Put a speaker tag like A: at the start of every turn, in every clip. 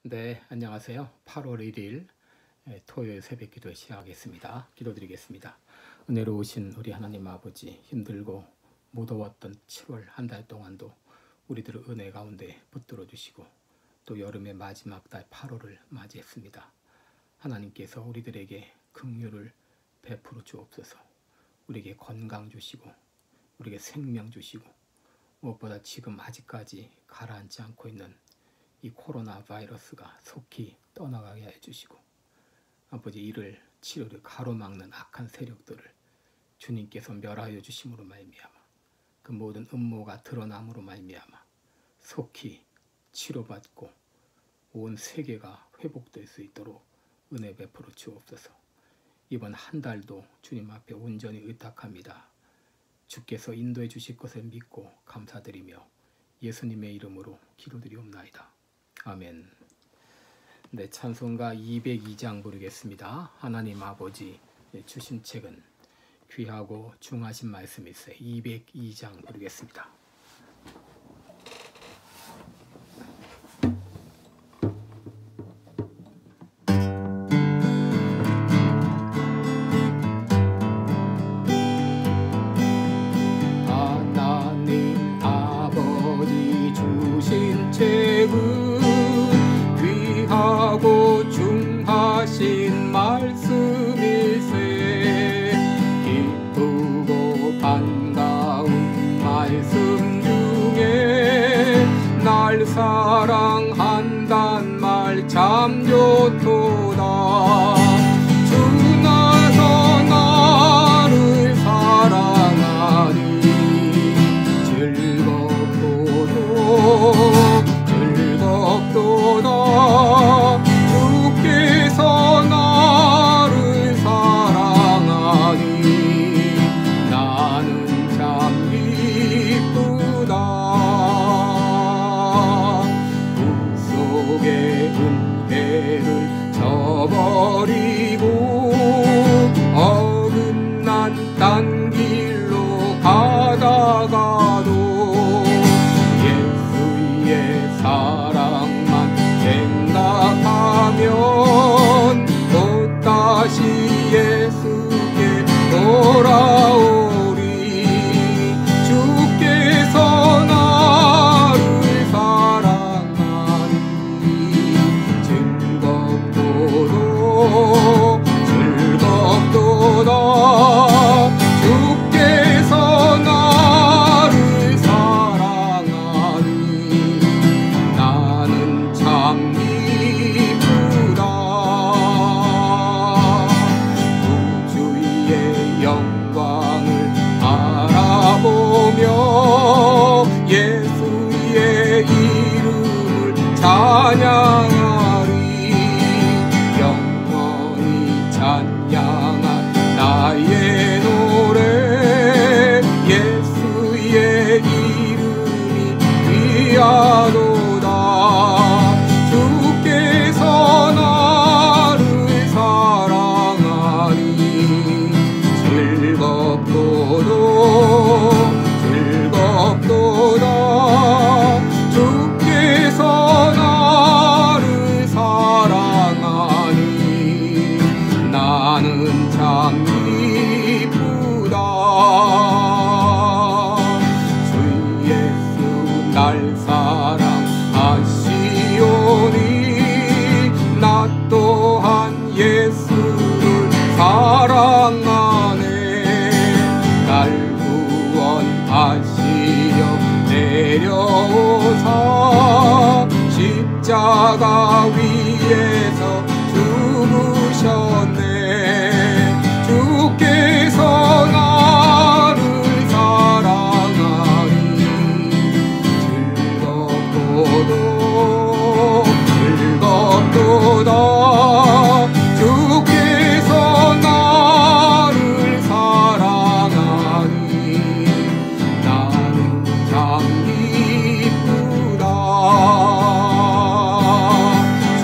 A: 네, 안녕하세요. 8월 1일 토요일 새벽 기도 시작하겠습니다. 기도드리겠습니다. 은혜로우신 우리 하나님 아버지, 힘들고 무더웠던 7월 한 달 동안도 우리들을 은혜 가운데 붙들어 주시고 또 여름의 마지막 달 8월을 맞이했습니다. 하나님께서 우리들에게 긍휼을 베풀어 주옵소서. 우리에게 건강 주시고 우리에게 생명 주시고 무엇보다 지금 아직까지 가라앉지 않고 있는 이 코로나 바이러스가 속히 떠나가게 해주시고 아버지 이를 치료를 가로막는 악한 세력들을 주님께서 멸하여 주심으로 말미암아 그 모든 음모가 드러남으로 말미암아 속히 치료받고 온 세계가 회복될 수 있도록 은혜 베풀어 주옵소서. 이번 한 달도 주님 앞에 온전히 의탁합니다. 주께서 인도해 주실 것을 믿고 감사드리며 예수님의 이름으로 기도드리옵나이다. 아멘. 네, 찬송가 202장 부르겠습니다. 하나님 아버지 주신 책은 귀하고 중하신 말씀일세. 202장 부르겠습니다. 하나님 아버지 주신 책은 하고 중하신 말씀일세. 기쁘고 반가운 말씀 중에 날 사랑한단 말 참 좋도다. 주 나서 나를 사랑하니 즐겁도다. 주께서 나를 사랑하니 나는 참 기쁘다. 그 속에 은혜를 저버리고 어긋난 딴 길로 가다가도 예수의 사랑만 생각하면 또다시 예수께 돌아오리. 주께서 나를 사랑하니 즐겁도다. 주께서 나를 사랑하니 나는 참 기쁘다. 우주의 영광을 바라보며 예수의 이름을 찬양하리. 영원히 찬양한 나의 노래 예수의 이름이 귀하도다. 주께서 나를 사랑하니 즐겁도다. 주께서 나를 사랑하니 나는 참 기쁘다. 주 예수 날 사랑하시오니 나 또한 예수를 사랑하네. 날 구원하시려 내려오사 십자가 위에서 죽으셨네. 주께서 나를 사랑하니 즐겁도다. 주께서 나를 사랑하니 나는 참 기쁘다. 주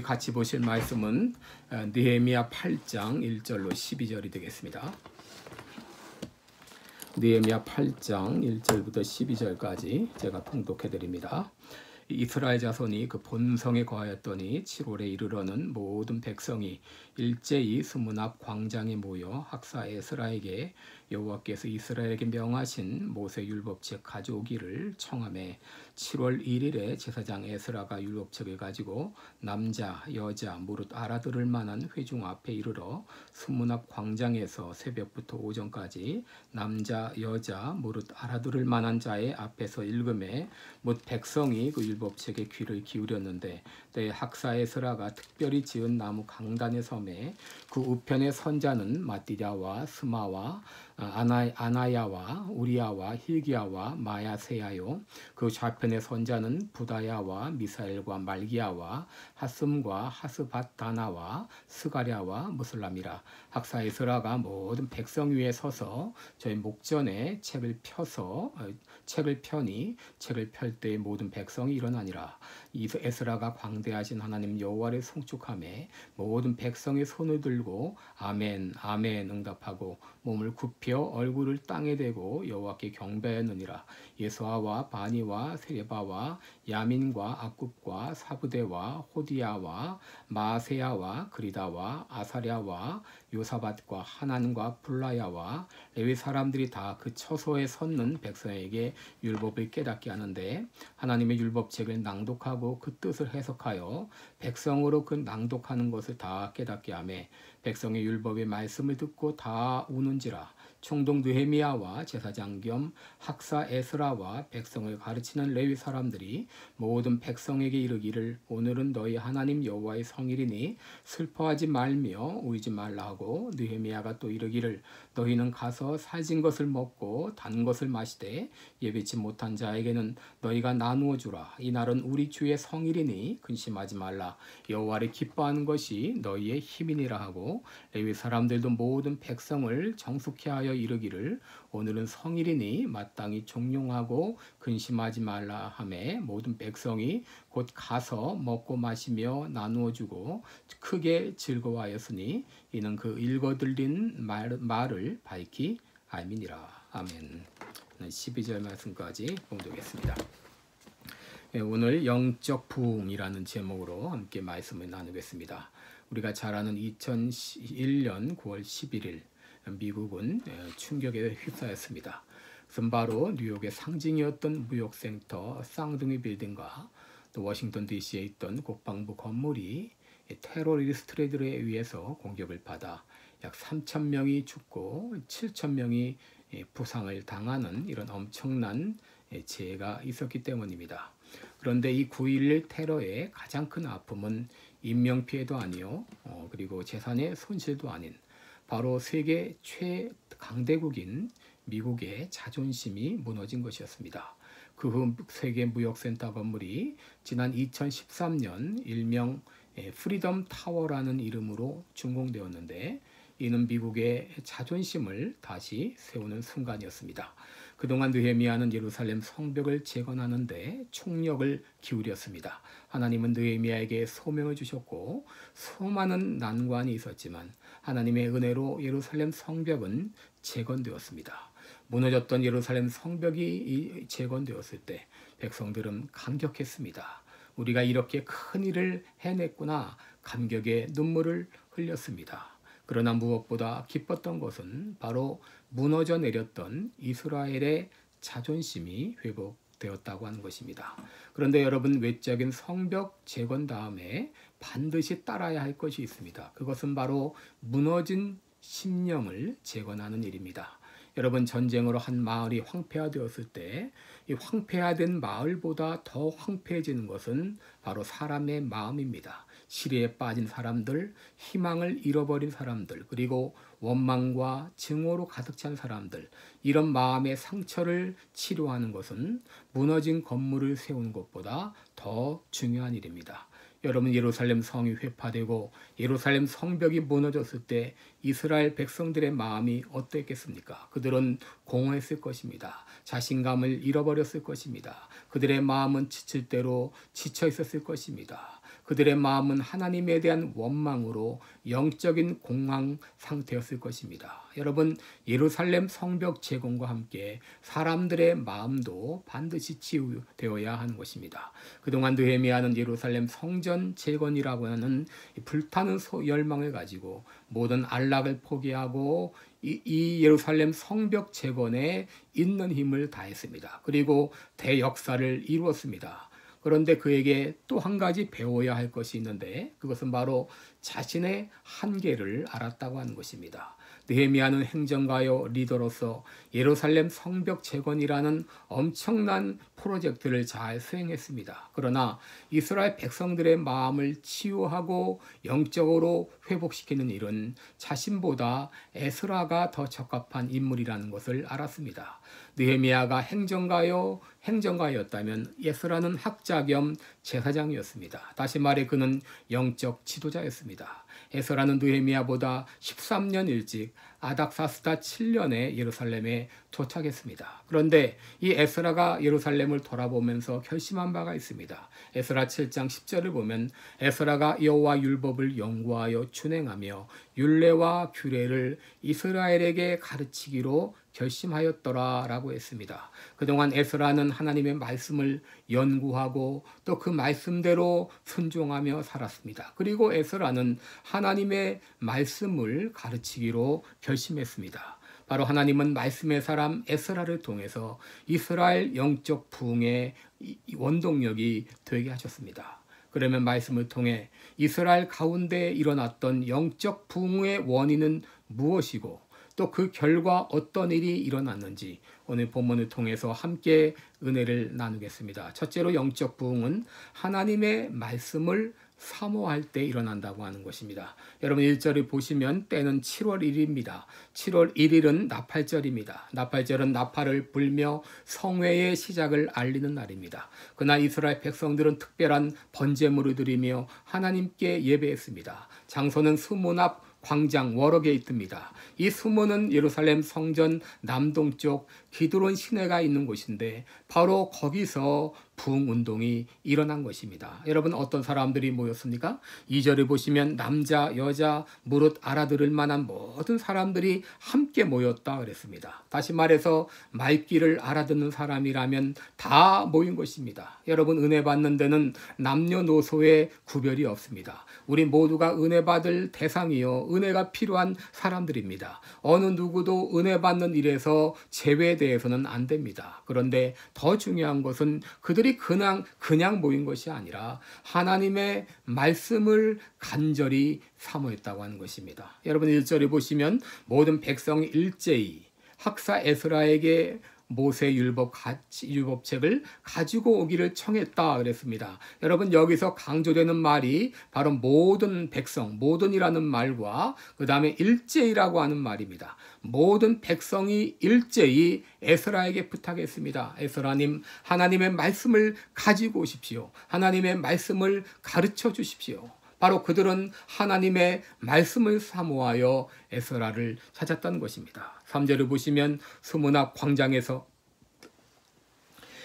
A: 같이 보실 말씀은 느헤미야 8장 1절로 12절이 되겠습니다. 느헤미야 8장 1절부터 12절까지 제가 통독해 드립니다. 이스라엘 자손이 그 본성에 거하였더니 7월에 이르러는 모든 백성이 일제히 수문 앞 광장에 모여 학사 에스라에게 여호와께서 이스라엘에게 명하신 모세 율법책 가져오기를 청하매 7월 1일에 제사장 에스라가 율법책을 가지고 남자 여자 무릇 알아들을 만한 회중 앞에 이르러 수문 앞 광장에서 새벽부터 오전까지 남자 여자 무릇 알아들을 만한 자의 앞에서 읽음에 못 백성이 그 율법책에 귀를 기울였는데 때에 학사 에스라가 특별히 지은 나무 강단의 섬에 그 우편의 선자는 마띠랴와 스마와 아나야와 우리야와 hil기야와 마야세야요 그 좌편의 선자는 부다야와 미사엘과 말기야와 하슴과 하스밧다나와 스가랴와 무슬람이라. 학사 에스라가 모든 백성 위에 서서 저희 목전에 책을 펴니 책을 펼 때에 모든 백성이 일어나니라. 에스라가 광대하신 하나님 여호와를 송축하며 모든 백성의 손을 들고 아멘 아멘 응답하고 몸을 굽혀 얼굴을 땅에 대고 여호와께 경배하느니라. 예수아와 바니와 세레바와 야민과 악굽과 사부대와 호디야와 마세야와 그리다와 아사랴와 요사밧과 하난과 불라야와 레위 사람들이 다 그 처소에 섰는 백성에게 율법을 깨닫게 하는데 하나님의 율법책을 낭독하고 그 뜻을 해석하여 백성으로 그 낭독하는 것을 다 깨닫게 하며 백성의 율법의 말씀을 듣고 다 우는지라. 총독 느헤미야와 제사장 겸 학사 에스라와 백성을 가르치는 레위 사람들이 모든 백성에게 이르기를 오늘은 너희 하나님 여호와의 성일이니 슬퍼하지 말며 울지 말라 하고 느헤미야가 또 이르기를 너희는 가서 살진 것을 먹고 단 것을 마시되 예비치 못한 자에게는 너희가 나누어 주라. 이 날은 우리 주의 성일이니 근심하지 말라. 여호와를 기뻐하는 것이 너희의 힘이니라 하고 레위 사람들도 모든 백성을 정숙케 하여 이르기를 오늘은 성일이니 마땅히 종용하고 근심하지 말라 하매 모든 백성이 곧 가서 먹고 마시며 나누어 주고 크게 즐거워하였으니 이는 그 읽어 들린 말을 밝히 알미니라. 아멘. 12절 말씀까지 봉독했습니다. 오늘 영적 부흥이라는 제목으로 함께 말씀을 나누겠습니다. 우리가 잘 아는 2001년 9월 11일 미국은 충격에 휩싸였습니다. 그것은 바로 뉴욕의 상징이었던 무역센터 쌍둥이 빌딩과 또 워싱턴 DC에 있던 국방부 건물이 테러리스트들에 의해서 공격을 받아 약 3,000명이 죽고 7,000명이 부상을 당하는 이런 엄청난 재해가 있었기 때문입니다. 그런데 이 9.11 테러의 가장 큰 아픔은 인명피해도 아니요 그리고 재산의 손실도 아닌 바로 세계 최강대국인 미국의 자존심이 무너진 것이었습니다. 그 후 세계 무역센터 건물이 지난 2013년 일명 프리덤 타워라는 이름으로 준공되었는데 이는 미국의 자존심을 다시 세우는 순간이었습니다. 그동안 느헤미야는 예루살렘 성벽을 재건하는데 총력을 기울였습니다. 하나님은 느헤미야에게 소명을 주셨고 수많은 난관이 있었지만 하나님의 은혜로 예루살렘 성벽은 재건되었습니다. 무너졌던 예루살렘 성벽이 재건되었을 때 백성들은 감격했습니다. 우리가 이렇게 큰 일을 해냈구나 감격의 눈물을 흘렸습니다. 그러나 무엇보다 기뻤던 것은 바로 무너져 내렸던 이스라엘의 자존심이 회복되었다고 하는 것입니다. 그런데 여러분 외적인 성벽 재건 다음에 반드시 따라야 할 것이 있습니다. 그것은 바로 무너진 심령을 재건하는 일입니다. 여러분 전쟁으로 한 마을이 황폐화되었을 때 이 황폐화된 마을보다 더 황폐해지는 것은 바로 사람의 마음입니다. 시리에 빠진 사람들, 희망을 잃어버린 사람들, 그리고 원망과 증오로 가득 찬 사람들, 이런 마음의 상처를 치료하는 것은 무너진 건물을 세우는 것보다 더 중요한 일입니다. 여러분 예루살렘 성이 회파되고 예루살렘 성벽이 무너졌을 때 이스라엘 백성들의 마음이 어땠겠습니까? 그들은 공허했을 것입니다. 자신감을 잃어버렸을 것입니다. 그들의 마음은 지칠 대로 지쳐 있었을 것입니다. 그들의 마음은 하나님에 대한 원망으로 영적인 공황 상태였을 것입니다. 여러분, 예루살렘 성벽 재건과 함께 사람들의 마음도 반드시 치유되어야 하는 것입니다. 그동안 느헤미야는 예루살렘 성전 재건이라고 하는 불타는 열망을 가지고 모든 안락을 포기하고 이 예루살렘 성벽 재건에 있는 힘을 다했습니다. 그리고 대역사를 이루었습니다. 그런데 그에게 또 한 가지 배워야 할 것이 있는데 그것은 바로 자신의 한계를 알았다고 하는 것입니다. 느헤미야는 행정가요 리더로서 예루살렘 성벽 재건이라는 엄청난 프로젝트를 잘 수행했습니다. 그러나 이스라엘 백성들의 마음을 치유하고 영적으로 회복시키는 일은 자신보다 에스라가 더 적합한 인물이라는 것을 알았습니다. 느헤미야가 행정가였다면 에스라는 학자 겸 제사장이었습니다. 다시 말해 그는 영적 지도자였습니다. 에스라는 느헤미야보다 13년 일찍 아닥사스다 7년에 예루살렘에 도착했습니다. 그런데 이 에스라가 예루살렘을 돌아보면서 결심한 바가 있습니다. 에스라 7장 10절을 보면 에스라가 여호와 율법을 연구하여 준행하며 율례와 규례를 이스라엘에게 가르치기로 결심하였더라 라고 했습니다. 그동안 에스라는 하나님의 말씀을 연구하고 또 그 말씀대로 순종하며 살았습니다. 그리고 에스라는 하나님의 말씀을 가르치기로 결심했습니다. 바로 하나님은 말씀의 사람 에스라를 통해서 이스라엘 영적 부흥의 원동력이 되게 하셨습니다. 그러면 말씀을 통해 이스라엘 가운데 일어났던 영적 부흥의 원인은 무엇이고 또 그 결과 어떤 일이 일어났는지 오늘 본문을 통해서 함께 은혜를 나누겠습니다. 첫째로 영적 부흥은 하나님의 말씀을 사모할 때 일어난다고 하는 것입니다. 여러분 1절을 보시면 때는 7월 1일입니다. 7월 1일은 나팔절입니다. 나팔절은 나팔을 불며 성회의 시작을 알리는 날입니다. 그날 이스라엘 백성들은 특별한 번제물을 드리며 하나님께 예배했습니다. 장소는 수문 앞 광장 워럭에 있습니다. 이 수문은 예루살렘 성전 남동쪽 기드론 시내가 있는 곳인데 바로 거기서 부흥운동이 일어난 것입니다. 여러분 어떤 사람들이 모였습니까? 2절을 보시면 남자, 여자, 무릇 알아들을 만한 모든 사람들이 함께 모였다 그랬습니다. 다시 말해서 말귀를 알아듣는 사람이라면 다 모인 것입니다. 여러분 은혜 받는 데는 남녀노소의 구별이 없습니다. 우리 모두가 은혜 받을 대상이요 은혜가 필요한 사람들입니다. 어느 누구도 은혜 받는 일에서 제외되어서는 안 됩니다. 그런데 더 중요한 것은 그들이 그냥 모인 것이 아니라 하나님의 말씀을 간절히 사모했다고 하는 것입니다. 여러분 1절에 보시면 모든 백성이 일제히 학사 에스라에게 모세 율법책을 가지고 오기를 청했다 그랬습니다. 여러분 여기서 강조되는 말이 바로 모든 백성, 모든이라는 말과 그 다음에 일제히라고 하는 말입니다. 모든 백성이 일제히 에스라에게 부탁했습니다. 에스라님, 하나님의 말씀을 가지고 오십시오. 하나님의 말씀을 가르쳐 주십시오. 바로 그들은 하나님의 말씀을 사모하여 에스라를 찾았다는 것입니다. 3절을 보시면 수문 앞 광장에서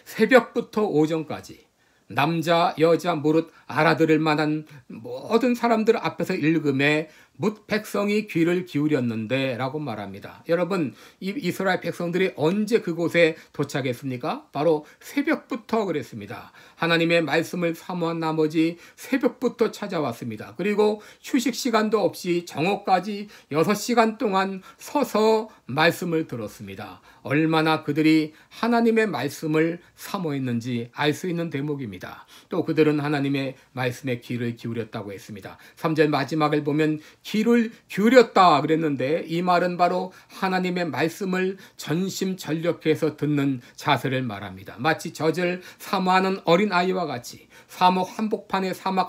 A: 새벽부터 오전까지 남자, 여자, 무릇 알아들을 만한 모든 사람들 앞에서 읽음에 뭇 백성이 귀를 기울였는데 라고 말합니다. 여러분 이 이스라엘 백성들이 언제 그곳에 도착했습니까? 바로 새벽부터 그랬습니다. 하나님의 말씀을 사모한 나머지 새벽부터 찾아왔습니다. 그리고 휴식 시간도 없이 정오까지 6시간 동안 서서 말씀을 들었습니다. 얼마나 그들이 하나님의 말씀을 사모했는지 알 수 있는 대목입니다. 또 그들은 하나님의 말씀에 귀를 기울였다고 했습니다. 3절 마지막을 보면 귀를 기울였다 그랬는데 이 말은 바로 하나님의 말씀을 전심전력해서 듣는 자세를 말합니다. 마치 젖을 사모하는 어린아이와 같이 사막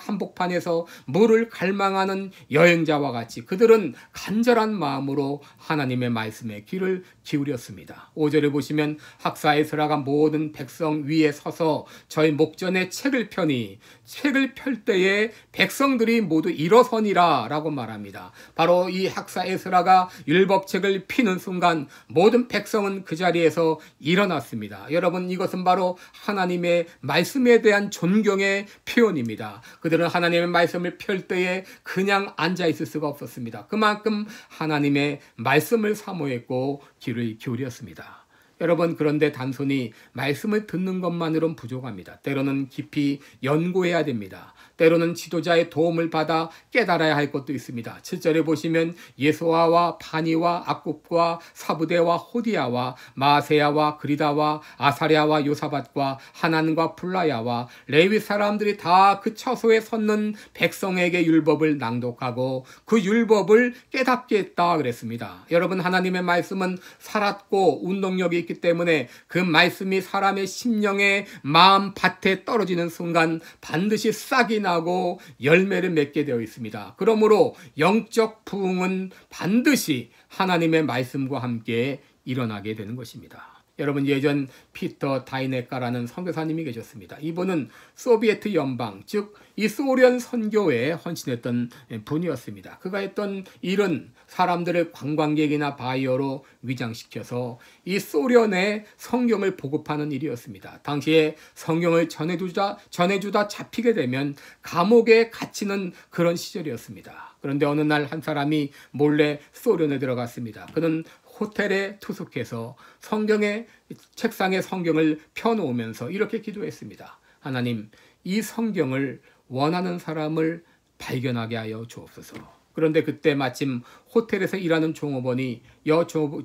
A: 한복판에서 물을 갈망하는 여행자와 같이 그들은 간절한 마음으로 하나님의 말씀에 귀를 기울였습니다. 5절에 보시면 학사 에스라가 모든 백성 위에 서서 저희 목전에 책을 펴니 책을 펼 때에 백성들이 모두 일어서니라 라고 말합니다. 기록합니다. 바로 이 학사 에스라가 율법책을 피는 순간 모든 백성은 그 자리에서 일어났습니다. 여러분, 이것은 바로 하나님의 말씀에 대한 존경의 표현입니다. 그들은 하나님의 말씀을 펼 때에 그냥 앉아 있을 수가 없었습니다. 그만큼 하나님의 말씀을 사모했고 귀를 기울였습니다. 여러분, 그런데 단순히 말씀을 듣는 것만으로는 부족합니다. 때로는 깊이 연구해야 됩니다. 때로는 지도자의 도움을 받아 깨달아야 할 것도 있습니다. 7절에 보시면 예소아와 바니와 악굽과 사부대와 호디야와 마세야와 그리다와 아사랴와 요사밧과 하난과 플라야와 레위 사람들이 다 그 처소에 섰는 백성에게 율법을 낭독하고 그 율법을 깨닫게 했다 그랬습니다. 여러분, 하나님의 말씀은 살았고 운동력이 있기 때문에 그 말씀이 사람의 심령의 마음 밭에 떨어지는 순간 반드시 싹이 나고 열매를 맺게 되어 있습니다. 그러므로 영적 부흥은 반드시 하나님의 말씀과 함께 일어나게 되는 것입니다. 여러분, 예전 피터 다이네카라는 선교사님이 계셨습니다. 이분은 소비에트 연방, 즉 이 소련 선교에 헌신했던 분이었습니다. 그가 했던 일은 사람들을 관광객이나 바이어로 위장시켜서 이 소련의 성경을 보급하는 일이었습니다. 당시에 성경을 전해주다 잡히게 되면 감옥에 갇히는 그런 시절이었습니다. 그런데 어느 날 한 사람이 몰래 소련에 들어갔습니다. 그는 호텔에 투숙해서 성경의 책상에 성경을 펴놓으면서 이렇게 기도했습니다. 하나님, 이 성경을 원하는 사람을 발견하게 하여 주옵소서. 그런데 그때 마침 호텔에서 일하는 종업원이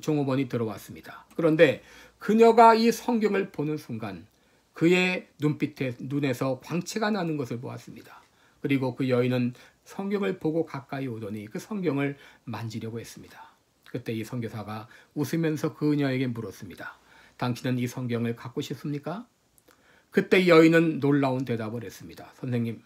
A: 종업원이 들어왔습니다. 그런데 그녀가 이 성경을 보는 순간 그의 눈에서 광채가 나는 것을 보았습니다. 그리고 그 여인은 성경을 보고 가까이 오더니 그 성경을 만지려고 했습니다. 그때 이 선교사가 웃으면서 그녀에게 물었습니다. 당신은 이 성경을 갖고 싶습니까? 그때 이 여인은 놀라운 대답을 했습니다. 선생님,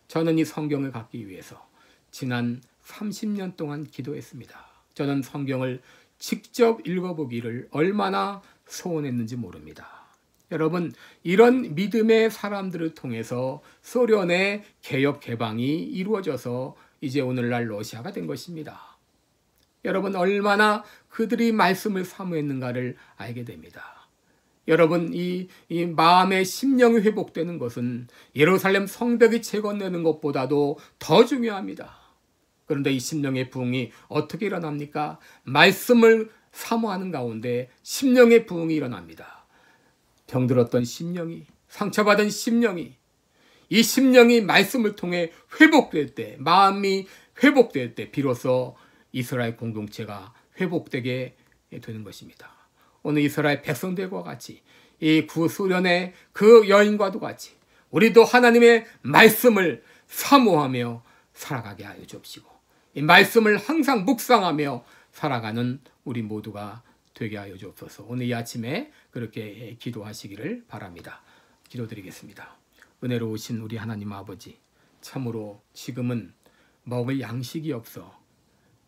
A: 저는 이 성경을 갖기 위해서 지난 30년 동안 기도했습니다. 저는 성경을 직접 읽어보기를 얼마나 소원했는지 모릅니다. 여러분, 이런 믿음의 사람들을 통해서 소련의 개혁 개방이 이루어져서 이제 오늘날 러시아가 된 것입니다. 여러분, 얼마나 그들이 말씀을 사모했는가를 알게 됩니다. 여러분, 이 마음의 심령이 회복되는 것은 예루살렘 성벽이 재건되는 것보다도 더 중요합니다. 그런데 이 심령의 부흥이 어떻게 일어납니까? 말씀을 사모하는 가운데 심령의 부흥이 일어납니다. 병들었던 심령이, 상처받은 심령이, 이 심령이 말씀을 통해 회복될 때, 마음이 회복될 때 비로소 이스라엘 공동체가 회복되게 되는 것입니다. 오늘 이스라엘 백성들과 같이 이 구소련의 그 여인과도 같이 우리도 하나님의 말씀을 사모하며 살아가게 하여 주옵시고 이 말씀을 항상 묵상하며 살아가는 우리 모두가 되게 하여 주옵소서. 오늘 이 아침에 그렇게 기도하시기를 바랍니다. 기도드리겠습니다. 은혜로우신 우리 하나님 아버지, 참으로 지금은 먹을 양식이 없어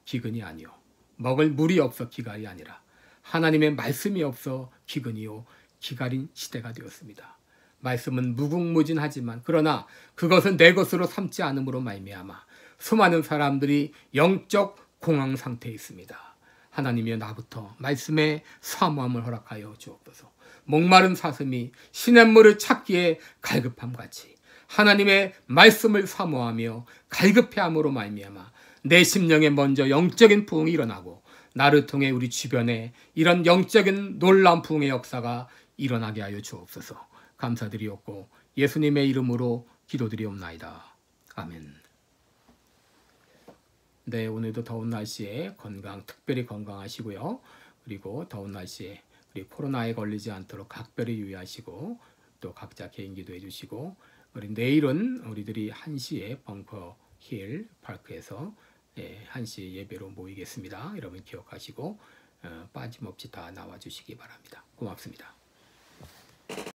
A: 기근이 아니요, 먹을 물이 없어 기갈이 아니라 하나님의 말씀이 없어 기근이요 기갈인 시대가 되었습니다. 말씀은 무궁무진하지만 그러나 그것은 내 것으로 삼지 않음으로 말미암아 수많은 사람들이 영적 공황 상태에 있습니다. 하나님이여, 나부터 말씀의 사모함을 허락하여 주옵소서. 목마른 사슴이 시냇물을 찾기에 갈급함같이 하나님의 말씀을 사모하며 갈급해함으로 말미암아 내 심령에 먼저 영적인 부흥이 일어나고 나를 통해 우리 주변에 이런 영적인 놀라운 부흥의 역사가 일어나게 하여 주옵소서. 감사드리옵고 예수님의 이름으로 기도드리옵나이다. 아멘. 네, 오늘도 더운 날씨에 특별히 건강하시고요. 그리고 더운 날씨에 우리 코로나에 걸리지 않도록 각별히 유의하시고 또 각자 개인 기도해 주시고, 우리 내일은 우리들이 1시에 벙커힐 파크에서 1시 예배로 모이겠습니다. 여러분 기억하시고 빠짐없이 다 나와주시기 바랍니다. 고맙습니다.